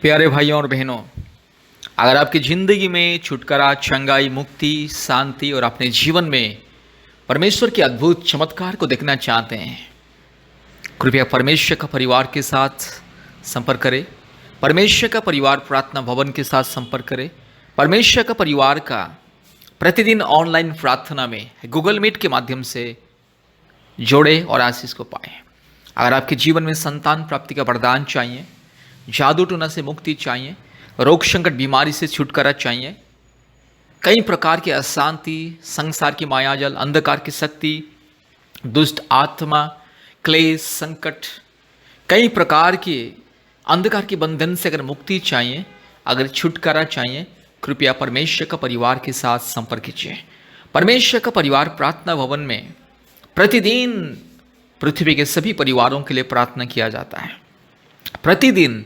प्यारे भाइयों और बहनों, अगर आपकी ज़िंदगी में छुटकारा, चंगाई, मुक्ति, शांति और अपने जीवन में परमेश्वर के अद्भुत चमत्कार को देखना चाहते हैं, कृपया परमेश्वर का परिवार के साथ संपर्क करें। परमेश्वर का परिवार प्रार्थना भवन के साथ संपर्क करें। परमेश्वर का परिवार का प्रतिदिन ऑनलाइन प्रार्थना में गूगल मीट के माध्यम से जोड़े और आशीष को पाएं। अगर आपके जीवन में संतान प्राप्ति का वरदान चाहिए, जादू टोना से मुक्ति चाहिए, रोग संकट बीमारी से छुटकारा चाहिए, कई प्रकार की अशांति, संसार की मायाजाल, अंधकार की शक्ति, दुष्ट आत्मा, क्लेश, संकट, कई प्रकार के अंधकार के बंधन से अगर मुक्ति चाहिए, अगर छुटकारा चाहिए, कृपया परमेश्वर का परिवार के साथ संपर्क कीजिए। परमेश्वर का परिवार प्रार्थना भवन में प्रतिदिन पृथ्वी के सभी परिवारों के लिए प्रार्थना किया जाता है। प्रतिदिन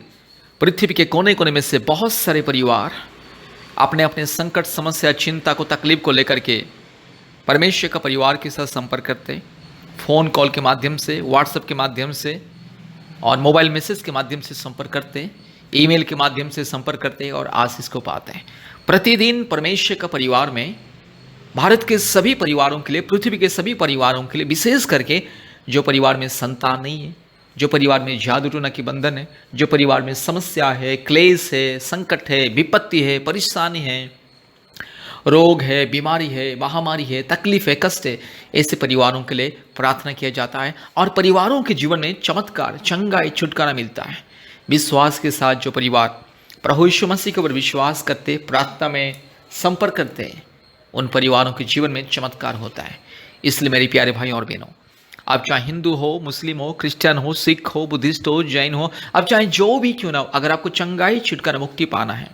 पृथ्वी के कोने कोने में से बहुत सारे परिवार अपने अपने संकट, समस्या, चिंता को, तकलीफ को लेकर के परमेश्वर का परिवार के साथ संपर्क करते हैं। फ़ोन कॉल के माध्यम से, व्हाट्सएप के माध्यम से और मोबाइल मैसेज के माध्यम से संपर्क करते हैं, ईमेल के माध्यम से संपर्क करते हैं और आशीष को पाते हैं। प्रतिदिन परमेश्वर का परिवार में भारत के सभी परिवारों के लिए, पृथ्वी के सभी परिवारों के लिए, विशेष करके जो परिवार में संतान नहीं है, जो परिवार में जादू टोना की बंधन है, जो परिवार में समस्या है, क्लेश है, संकट है, विपत्ति है, परेशानी है, रोग है, बीमारी है, महामारी है, तकलीफ है, कष्ट है, ऐसे परिवारों के लिए प्रार्थना किया जाता है और परिवारों के जीवन में चमत्कार, चंगाई, छुटकारा मिलता है। विश्वास के साथ जो परिवार प्रभु यीशु मसीह के ऊपर विश्वास करते, प्रार्थना में संपर्क करते हैं, उन परिवारों के जीवन में चमत्कार होता है। इसलिए मेरे प्यारे भाइयों और बहनों, आप चाहे हिंदू हो, मुस्लिम हो, क्रिश्चियन हो, सिख हो, बुद्धिस्ट हो, जैन हो, आप चाहे जो भी क्यों ना हो, अगर आपको चंगाई, छुटकारा, मुक्ति पाना है,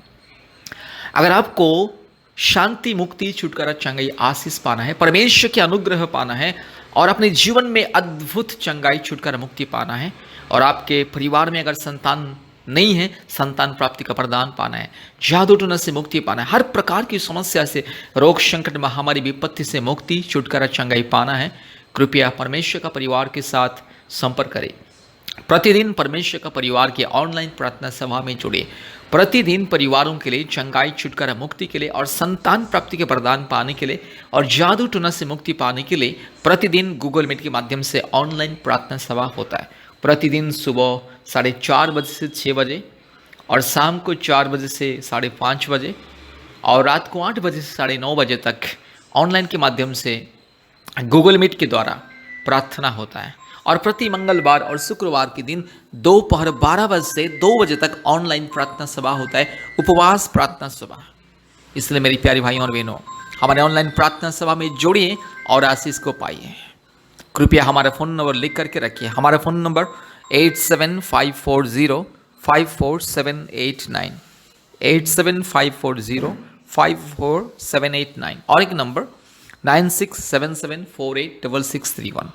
अगर आपको शांति, मुक्ति, छुटकारा, चंगाई, आशीष पाना है, परमेश्वर के अनुग्रह पाना है और अपने जीवन में अद्भुत चंगाई, छुटकारा, मुक्ति पाना है और आपके परिवार में अगर संतान नहीं है, संतान प्राप्ति का प्रदान पाना है, जादू टोना से मुक्ति पाना है, हर प्रकार की समस्या से, रोग संकट, महामारी, विपत्ति से मुक्ति, छुटकारा, चंगाई पाना है, कृपया परमेश्वर का परिवार के साथ संपर्क करें। प्रतिदिन परमेश्वर का परिवार की ऑनलाइन प्रार्थना सभा में जुड़े। प्रतिदिन परिवारों के लिए चंगाई, छुटकारा, मुक्ति के लिए और संतान प्राप्ति के वरदान पाने के लिए और जादू टोना से मुक्ति पाने के लिए प्रतिदिन गूगल मीट के माध्यम से ऑनलाइन प्रार्थना सभा होता है। प्रतिदिन सुबह 4:30 बजे से 6 बजे और शाम को 4 बजे से 5:30 बजे और रात को 8 बजे से 9:30 बजे तक ऑनलाइन के माध्यम से गूगल मीट के द्वारा प्रार्थना होता है और प्रति मंगलवार और शुक्रवार के दिन दोपहर 12 बजे से 2 बजे तक ऑनलाइन प्रार्थना सभा होता है, उपवास प्रार्थना सभा। इसलिए मेरी प्यारी भाइयों और बहनों, हमारे ऑनलाइन प्रार्थना सभा में जुड़िए और आशीष को पाइए। कृपया हमारा फ़ोन नंबर लिख करके रखिए। हमारा फ़ोन नंबर 8754054789, 8754054789 और एक नंबर 9677486631।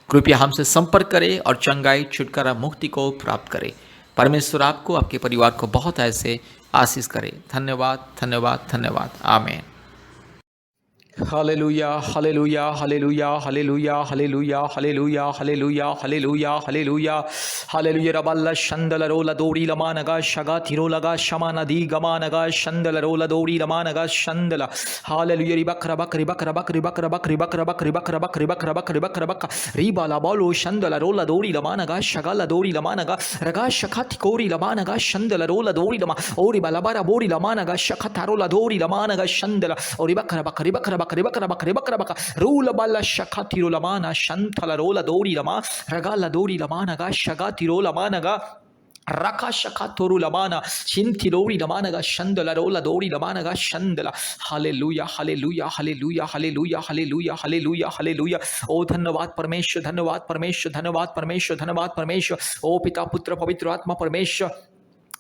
कृपया हमसे संपर्क करें और चंगाई, छुटकारा, मुक्ति को प्राप्त करें। परमेश्वर आपको, आपके परिवार को बहुत ऐसे आशीष करे। धन्यवाद, धन्यवाद, धन्यवाद। आमीन। हालेलुया, हालेलुया, हालेलुया, हालेलुया, हालेलुया, हालेलुया, हालेलुया, हालेलुया, हालेलुया, हालेलुया। रबल्ला शंदल रोला दोरी लमानगा शगा थिरो लगा शमानदी गमानगा शंदल रोला दोरी लमानगा शंदला। हालेलुया। रिबक रबक रिबक रबक रिबक रबक रिबक रबक रिबक रबक रिबक रबक रिबक रबक रिबा लाबालो शंदल रोला दोरी लमानगा शगा ला दोरी लमानगा रगा शखत कोरी लमानगा शंदल रोला दोरी लमा ओरी बालाबारा बोरी लमानगा शखत रोला दोरी लमानगा शंदला ओरी बक रबक रिबक रबक रिबक रबक रिबक रबक रूल बाला शखा तिरो लमाना शंथल रोला दोरी लमा रगा ला दोरी लमानगा शगा तिरो लमानगा रका शखा तोरु लमाना चिंतिरोरी लमानगा शंदला रोला दोरी लमानगा शंदला। हालेलुया, हालेलुया, हालेलुया, हालेलुया, हालेलुया, हालेलुया, हालेलुया। ओ धन्यवाद परमेश्वर, धन्यवाद परमेश्वर, धन्यवाद परमेश्वर, धन्यवाद परमेश्वर। ओ पिता, पुत्र, पवित्र आत्मा परमेश्वर,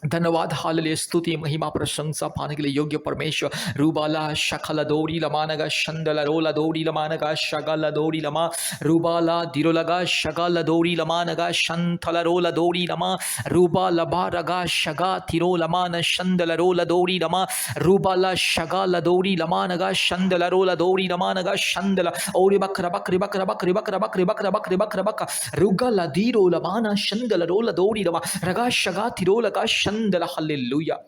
धन्यवाद। हालेलुया, स्तुति, महिमा, प्रशंसा पाने के लिए योग्य परमेश्वर। रूबाला शखला दोरी लमानगा शंदला रोला दोरी लमानगा शगला दोरी लमा रूबाला दिरोलगा शगला दोरी लमानगा शंथला रोला दोरी लमा रूबा लबा रगा शगा तिरो लमान शंदला रोला दोरी लमा रूबाला शगला दोरी लमानगा शंदला रोला दोरी लमानगा शंदला ओरी बकरा बकरी बकरा बकरी बकरा बकरी बकरा बकरी बकरा बक रुगला दीरो लमाना शंदला रोला दोरी लमा रगा शगा तिरो लगा शंदला हालेलुया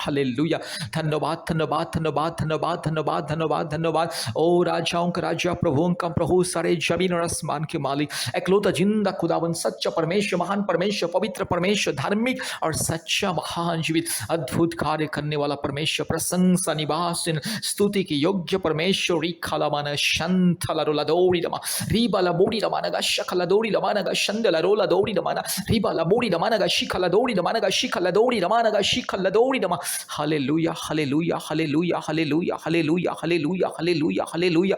हालेलुया। धन्यवाद धन्यवाद धन्यवाद धन्यवाद धन्यवाद धन्यवाद धन्यवाद। ओ राजाओं का राजा, प्रभुओं का प्रभु, सारे जमीन और आसमान के मालिक, एकलौता जिंदा खुदावन, सच्चा परमेश्वर, महान परमेश्वर, पवित्र परमेश्वर, धार्मिक और सच्चा, महान, जीवित, अद्भुत कार्य करने वाला परमेश्वर, प्रशंसा निवासिन, स्तुति की योग्य परमेश्वर। रिखाला माना शंथला रोला दौड़ी रमा, रिबाला बोड़ी रमाना गा शकला दौड़ी रमाना गा शंदला रोला दौड़ी रमाना, रिबाला बोड़ी रमाना गा शिखला दौड़ी रमाना गा शिखला दौड़ी रमाना गा शिखला दौड़ी रमा। हालेलुया हालेलुया हालेलुया हालेलुया हालेलुया हालेलुया हालेलुया हालेलुया।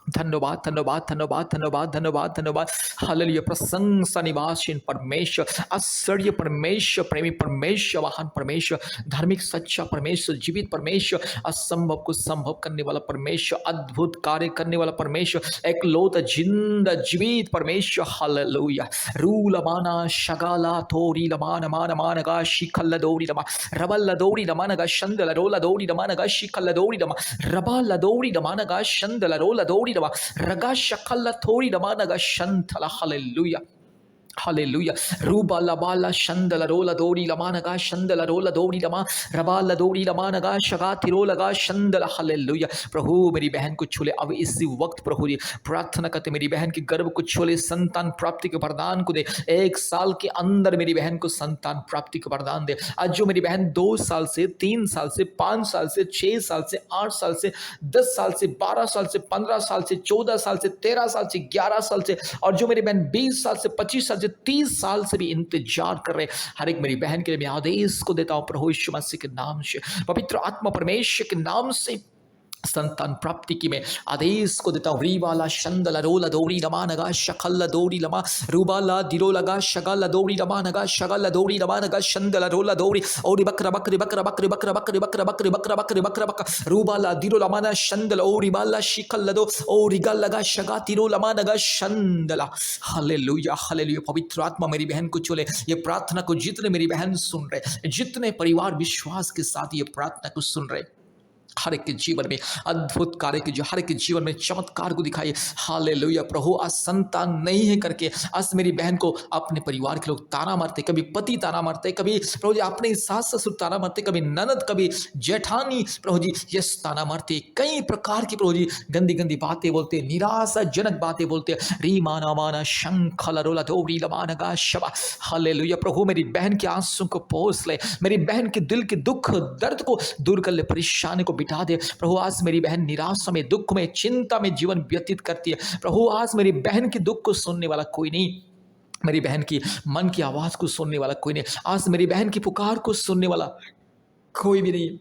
धन्यवाद धन्यवाद धन्यवाद धन्यवाद धन्यवाद धन्यवाद। हालेलुया। प्रशंसा निवासीन परमेश्वर, आश्चर्य परमेश्वर, प्रेमी परमेश्वर, महान परमेश्वर, धार्मिक सच्चा परमेश्वर, जीवित परमेश्वर, असंभव को संभव करने वाला परमेश्वर, अद्भुत कार्य करने वाला परमेश्वर, एकलौता जिंदा जीवित परमेश्वर। हालेलुया। रूला माना शगाला थोरी लमान मान मान गा शिखल दौड़ी रमा, रबल दौड़ी रमान गा शंदल रोला दौड़ी रमान गा शिखल दौड़ी रमा, रबल दौड़ी रमान गा शंदल रोला दौड़ी रगा शकल थोड़ी रमानगा शंथला। Hallelujah hallelujah. रूबा लबाला शंदला रोला दौड़ी लमानगा शंदला रोला दौड़ी लमा, रबाला दौड़ी लमानगा शगा तिरो लगा शंदला। हालेलुया। प्रभु मेरी बहन को छूले अब इसी वक्त। प्रभु जी प्रार्थना करते मेरी बहन के गर्भ को छूले, संतान प्राप्ति के वरदान को दे। 1 साल के अंदर मेरी बहन को संतान प्राप्ति का वरदान दे। आज जो मेरी बहन 2 साल से, 3 साल से, 5 साल से, 6 साल से, 8 साल से, 10 साल से, 12 साल से, 15 साल से, 14 साल से, 13 साल से, 11 साल से, और जो मेरी बहन 20 साल से, 25 साल से, 30 साल से भी इंतजार कर रहे, हर एक मेरी बहन के लिए मैं आदेश को देता हूं प्रभु यीशु मसीह के नाम से, पवित्र आत्मा परमेश्वर के नाम से संतान प्राप्ति की मैं आदेश को देता हूं। रीवाला शंदला रोला दौड़ी रमा नगा शकल दौड़ी लमा, रूबाला दिरो लगा शगल दौड़ी रमा नगा शगल दौड़ी रमा नगा शंदला रोला दौड़ी और बकरा बकरी बकरा बकरी बकरा बकरी बकरा बकरी बकरा बकरी बकरा बक रूबाला दिरो लमाना शंदल और रिबाला शिकल दो और रिगल लगा शगा तिरो लमा नगा शंदला। हालेलुया हालेलुया। पवित्र आत्मा मेरी बहन को चले, ये प्रार्थना को जितने मेरी बहन सुन रहे, जितने परिवार विश्वास के साथ ये प्रार्थना को सुन रहे, हर एक के जीवन में अद्भुत कार्य की, जो हर एक के जीवन में चमत्कार को दिखाइए। हालेलुया। प्रभु आज संतान नहीं है करके आज मेरी बहन को अपने परिवार के लोग ताना मारते, कभी पति ताना मारते, कभी प्रभु जी अपने सास ससुर ताना मारते, कभी ननद, कभी जेठानी प्रभु जी यस ताना मारते, कई प्रकार की प्रभु जी गंदी गंदी बातें बोलते, निराशाजनक बातें बोलते। री माना माना शंखल रोला दौड़ी लमानगा शबा। हालेलुया। प्रभु मेरी बहन के आंसू को पोंछ ले, मेरी बहन के दिल के दुख दर्द को दूर कर ले, परेशानी को मिटा दे। प्रभु आज मेरी बहन निराशा में, दुख में, चिंता में जीवन व्यतीत करती है। प्रभु आज मेरी बहन के दुख को सुनने वाला कोई नहीं, मेरी बहन की मन की आवाज को सुनने वाला कोई नहीं, आज मेरी बहन की पुकार को सुनने वाला कोई भी नहीं।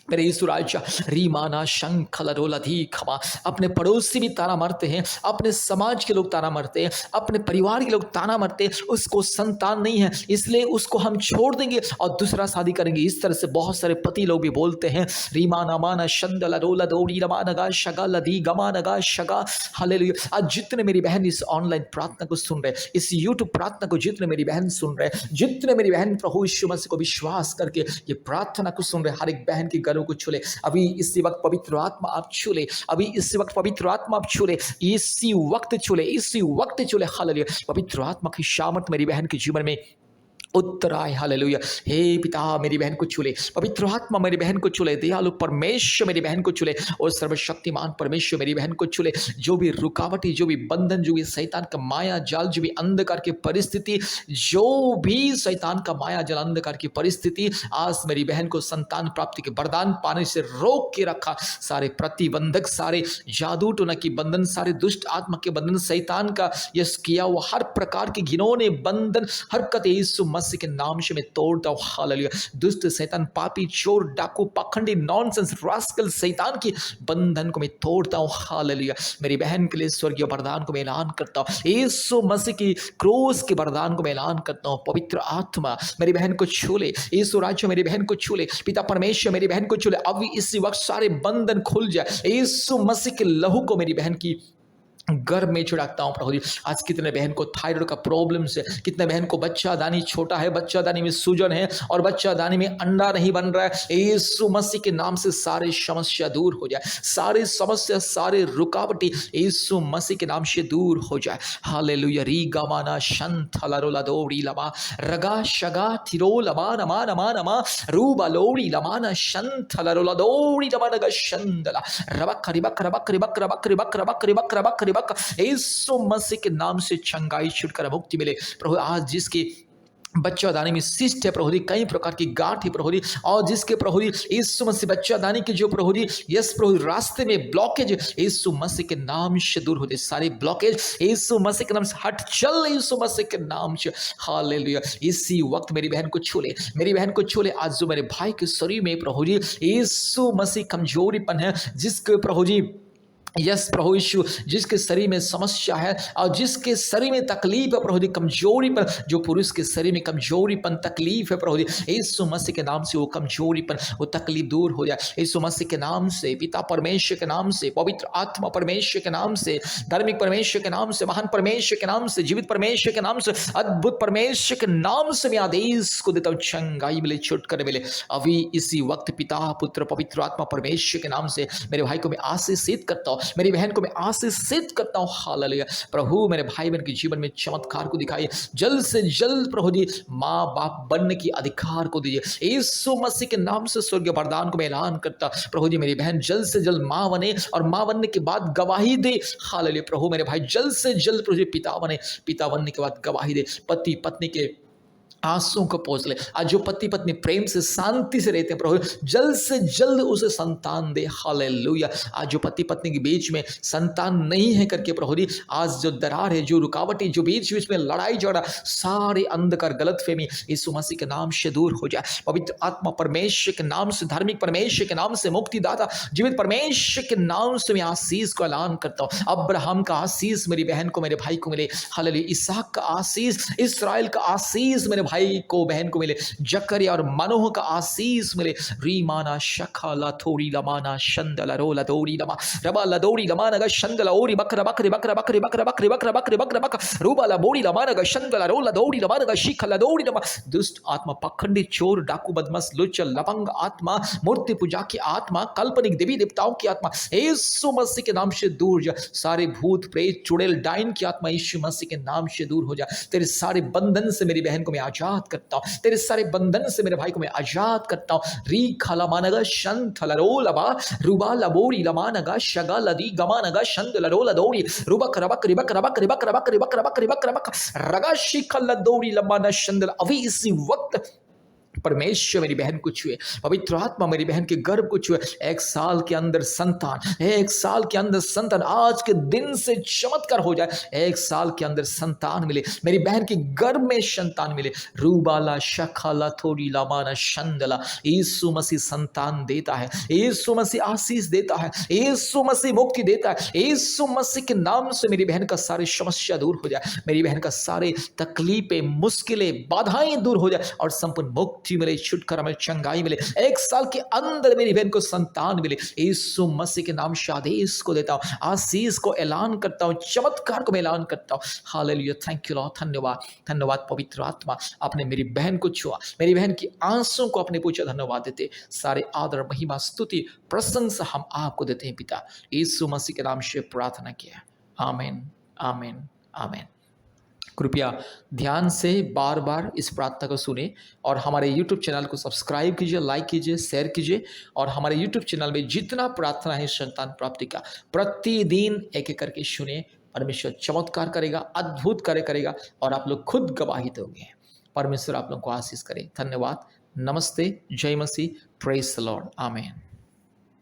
मेरे यीशु राजा रीमाना शंखल रोला धी खमा। अपने पड़ोसी भी ताना मारते हैं, अपने समाज के लोग ताना मारते हैं, अपने परिवार के लोग ताना मारते हैं, उसको संतान नहीं है इसलिए उसको हम छोड़ देंगे और दूसरा शादी करेंगे। इस तरह से बहुत सारे पति लोग भी बोलते हैं। रीमाना माना शंदला रोला दौड़ी रमानगा शगा लदी गमानगा शगा। हालेलुया। आज जितने मेरी बहन इस ऑनलाइन प्रार्थना को सुन रहे, इस यूट्यूब प्रार्थना को जितने मेरी बहन सुन रहे, जितने मेरी बहन प्रभु यीशु मसीह को विश्वास करके ये प्रार्थना को सुन रहे, हर एक बहन की को छूले अभी इसी वक्त। पवित्र आत्मा आप छूले अभी इसी वक्त, पवित्र आत्मा आप छूले इसी वक्त, छूले इसी वक्त छूले। हालेलुया। पवित्र आत्मा की सामर्थ मेरी बहन के जीवन में उत्तर आए। हालेलुया। हे पिता मेरी बहन को छूले, पवित्र आत्मा मेरी बहन को छूले, दयालु परमेश्वर मेरी बहन को छूले और सर्वशक्तिमान परमेश्वर मेरी बहन को छूले। जो भी रुकावटी, जो भी बंधन, जो भी शैतान का माया जाल, जो भी अंधकार की परिस्थिति, जो भी शैतान का माया जाल, अंधकार की परिस्थिति, आज मेरी बहन को संतान प्राप्ति के वरदान पाने से रोक के रखा। सारे प्रतिबंधक, सारे जादू टोना की बंधन, सारे दुष्ट आत्मा के बंधन, शैतान का यस किया हुआ हर प्रकार के घिनौने बंधन, हरकत यीशु मसीह के नाम से मैं तोड़ता हूं। हालेलुया। दुष्ट शैतान, पापी, चोर, डाकू, पाखंडी, नॉनसेंस, रास्कल शैतान की बंधन को मैं तोड़ता हूं। हालेलुया। मेरी बहन के लिए स्वर्गीय वरदान को मैं ऐलान करता हूं, यीशु मसीह की क्रूस के वरदान को मैं ऐलान करता हूं। पवित्र आत्मा मेरी बहन को छूले, यीशु राजा मेरी बहन को छूले, पिता परमेश्वर मेरी बहन को छूले। अभी इसी वक्त सारे बंधन खुल जाए, यीशु मसीह के लहू को मेरी बहन की गर्भ में छिड़कता हूँ प्रभु जी। आज कितने बहन को थायराइड का प्रॉब्लम्स है, कितने बहन को बच्चादानी छोटा है, बच्चादानी में सूजन है और बच्चादानी में अंडा नहीं बन रहा है। यीशु मसीह के नाम से सारी समस्या दूर हो जाए, सारी समस्या, सारे रुकावटें यीशु मसीह के नाम से दूर हो जाए। हालेलुया। री गमाना शंथ लरोला दोड़ी लमा रगा शगा थिरो लमा नमा नमा नमा रूबा लोड़ी लमाना शंथ लरोला दोड़ी लमा नगा शंदला रबक रिबक रबक रिबक रबक रिबक रबक रिबक रबक रिबक यीशु मसीह के नाम से चंगाई छुटकारा मुक्ति मिले प्रभु। आज जिसकी बच्चादानी में सिस्ट है प्रभु जी, कई प्रकार की गांठ है प्रभु जी, और जिसके प्रभु जी यीशु मसीह बच्चादानी के जो प्रभु जी यस प्रभु रास्ते में ब्लॉकेज यीशु मसीह के नाम से दूर हो जाए, सारे ब्लॉकेज यीशु मसीह के नाम से हट चल यीशु मसीह के नाम से। हालेलुया। इसी वक्त मेरी बहन को छू ले, मेरी बहन को छू ले। आज जो मेरे भाई के शरीर में प्रभु जी यीशु मसीह कमजोरीपन है, जिसके प्रभु जी यस प्रभु यीशु जिसके शरीर में समस्या है और जिसके शरीर में तकलीफ है प्रभु जी, कमजोरीपन, जो पुरुष के शरीर में कमजोरीपन तकलीफ है प्रभु जी, यीशु मसीह के नाम से वो कमजोरीपन वो तकलीफ दूर हो जाए। यीशु मसीह के नाम से, पिता परमेश्वर के नाम से, पवित्र आत्मा परमेश्वर के नाम से, धार्मिक परमेश्वर के नाम से, महान परमेश्वर के नाम से, जीवित परमेश्वर के नाम से, अद्भुत परमेश्वर के नाम से मैं आदेश को देता हूँ, चंगाई मिले, छुटकारा मिले अभी इसी वक्त। पिता पुत्र पवित्र आत्मा परमेश्वर के नाम से मेरे भाई को मैं आशीषित करता हूँ, मेरी बहन को मैं आशीषित करता हूँ। हालेलुया। प्रभु मेरे भाई बहन के जीवन में चमत्कार को दिखाइए, जल्द से जल्द प्रभु जी माँ बाप बनने की अधिकार को दीजिए। यीशु मसीह के नाम से स्वर्गीय वरदान को मैं ऐलान करता प्रभु जी, मेरी बहन जल्द से जल्द माँ बने और माँ बनने के बाद गवाही दे। हालेलुया। प्रभु मेरे भाई जल्द से जल्द प्रभु जी पिता बने, पिता बनने के बाद गवाही दे, पति पत्नी के आंसुओं को पोंछ ले। आज जो पति पत्नी प्रेम से शांति से रहते हैं प्रभु जल्द से जल्द उसे संतान दे। हालेलुया। आज जो पति पत्नी के बीच में संतान नहीं है करके प्रभु जी आज जो दरार है, जो रुकावटें, जो बीच बीच में लड़ाई झगड़ा, सारे अंधकार गलतफहमी यीशु मसीह के नाम से दूर हो जाए। पवित्र आत्मा परमेश्वर के नाम से, धार्मिक परमेश्वर के नाम से, मुक्तिदाता जीवित परमेश्वर के नाम से मैं आशीष को ऐलान करता हूँ। अब्राहम का आशीष मेरी बहन को, मेरे भाई को मिले। हालेलुया। इसहाक का आशीष, इस्राएल का आशीष मेरे भाई को बहन को मिले। जकरिया और मनोह का आशीष मिले। रीमाना शखा लाथोड़ी लमाना शंदला रोला दौड़ी लमा रबा लदौड़ी लमाना शंदला ओरी बकरा बकरी बकरा बकरी बकरा बकरी बकरा बकरी बकरा बक रूबा लबोड़ी लमाना शंदला रोला दौड़ी लमाना शिखा लदौड़ी लमा। दुष्ट आत्मा, पखंडी, चोर, डाकू, बदमाश, लुच्चल, लपंग आत्मा, मूर्ति पूजा की आत्मा, काल्पनिक देवी देवताओं की आत्मा यीशु मसीह के नाम से दूर जा। सारे भूत प्रेत चुड़ैल डाइन की आत्मा यीशु मसीह के नाम से दूर हो जा। तेरे सारे बंधन से मेरी बहन को मैं आजाद करता हूं, तेरे सारे बंधन से मेरे भाई को मैं आजाद करता हूं। री खाला मानगा शंथ लरो लबा रुबा लबोरी लमानगा शगा लदी गमानगा शंद लरो लदोरी रुबक रबक रिबक रबक रिबक रबक रिबक रबक रिबक रबक रगा शिखल लदोरी लमाना शंदल। अभी इसी वक्त परमेश्वर मेरी बहन को छुए, पवित्र आत्मा मेरी बहन के गर्भ को छुए। 1 साल के अंदर संतान, 1 साल के अंदर संतान, आज के दिन से चमत्कार हो जाए। 1 साल के अंदर संतान मिले, मेरी बहन के गर्भ में संतान मिले। रूबाला शखाला थोड़ी लामाना शंदला। यीशु मसीह संतान देता है, यीशु मसीह आशीष देता है, यीशु मसीह मुक्ति देता है। यीशु मसीह के नाम से मेरी बहन का सारी समस्या दूर हो जाए, मेरी बहन का सारे तकलीफें, मुश्किलें, बाधाएं दूर हो जाए और संपूर्ण मुक्ति मिले, छुटकारा मिले, चंगाई मिले। 1 साल के अंदर मेरी बहन को संतान मिले। यीशु मसीह के नाम से आदेश को देता हूं, आशीष को ऐलान करता हूं, चमत्कार को मैं ऐलान करता हूं। हालेलुया। Thank you Lord. धन्यवाद, धन्यवाद पवित्र आत्मा, आपने मेरी बहन को छुआ, मेरी बहन की आंसुओं को अपने पूछा। धन्यवाद देते, सारे आदर महिमा स्तुति प्रशंसा हम आपको देते हैं पिता। यीशु मसीह के नाम से प्रार्थना किया। आमीन, आमीन, आमीन। कृपया ध्यान से बार बार इस प्रार्थना को सुने और हमारे YouTube चैनल को सब्सक्राइब कीजिए, लाइक कीजिए, शेयर कीजिए। और हमारे YouTube चैनल में जितना प्रार्थना है संतान प्राप्ति का, प्रतिदिन एक एक करके सुने। परमेश्वर चमत्कार करेगा, अद्भुत कार्य करेगा और आप लोग खुद गवाही दोगे। परमेश्वर आप लोग को आशीष करे। धन्यवाद। नमस्ते, जय मसीह, प्रेज द लॉर्ड, आमीन।